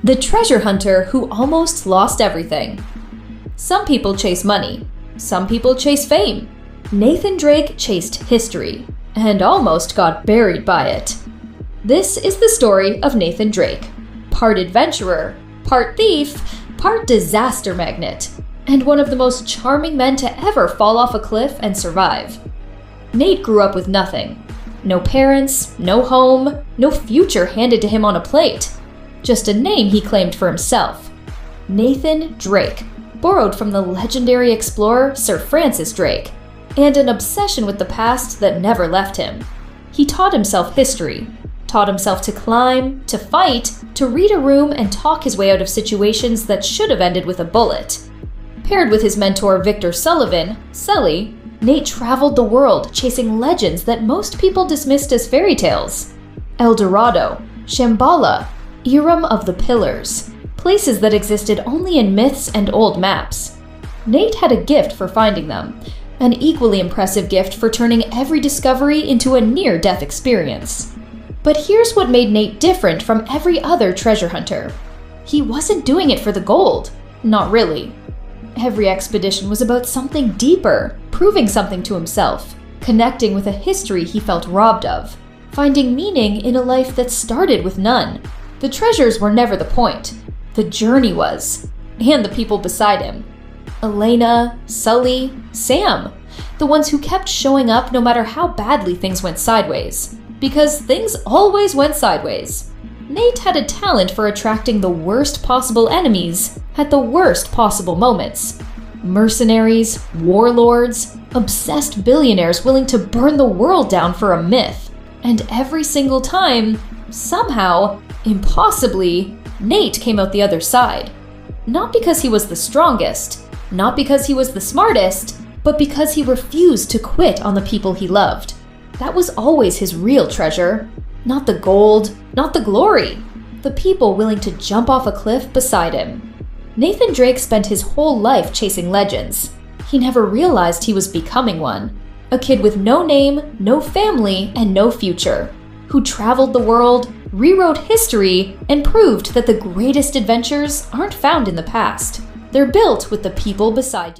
The treasure hunter who almost lost everything. Some people chase money. Some people chase fame. Nathan Drake chased history and almost got buried by it. This is the story of Nathan Drake, part adventurer, part thief, part disaster magnet, and one of the most charming men to ever fall off a cliff and survive. Nate grew up with nothing. No parents, no home, no future handed to him on a plate. Just a name he claimed for himself. Nathan Drake, borrowed from the legendary explorer Sir Francis Drake, and an obsession with the past that never left him. He taught himself history, taught himself to climb, to fight, to read a room and talk his way out of situations that should have ended with a bullet. Paired with his mentor Victor Sullivan, Sully, Nate traveled the world chasing legends that most people dismissed as fairy tales. El Dorado, Shambhala, Iram of the Pillars, places that existed only in myths and old maps. Nate had a gift for finding them, an equally impressive gift for turning every discovery into a near-death experience. But here's what made Nate different from every other treasure hunter. He wasn't doing it for the gold. Not really. Every expedition was about something deeper, proving something to himself, connecting with a history he felt robbed of, finding meaning in a life that started with none. The treasures were never the point. The journey was, and the people beside him. Elena, Sully, Sam, the ones who kept showing up no matter how badly things went sideways. Because things always went sideways. Nate had a talent for attracting the worst possible enemies at the worst possible moments. Mercenaries, warlords, obsessed billionaires willing to burn the world down for a myth. And every single time, somehow, impossibly, Nate came out the other side. Not because he was the strongest, not because he was the smartest, but because he refused to quit on the people he loved. That was always his real treasure. Not the gold, not the glory. The people willing to jump off a cliff beside him. Nathan Drake spent his whole life chasing legends. He never realized he was becoming one. A kid with no name, no family, and no future. Who traveled the world, rewrote history, and proved that the greatest adventures aren't found in the past. They're built with the people beside you.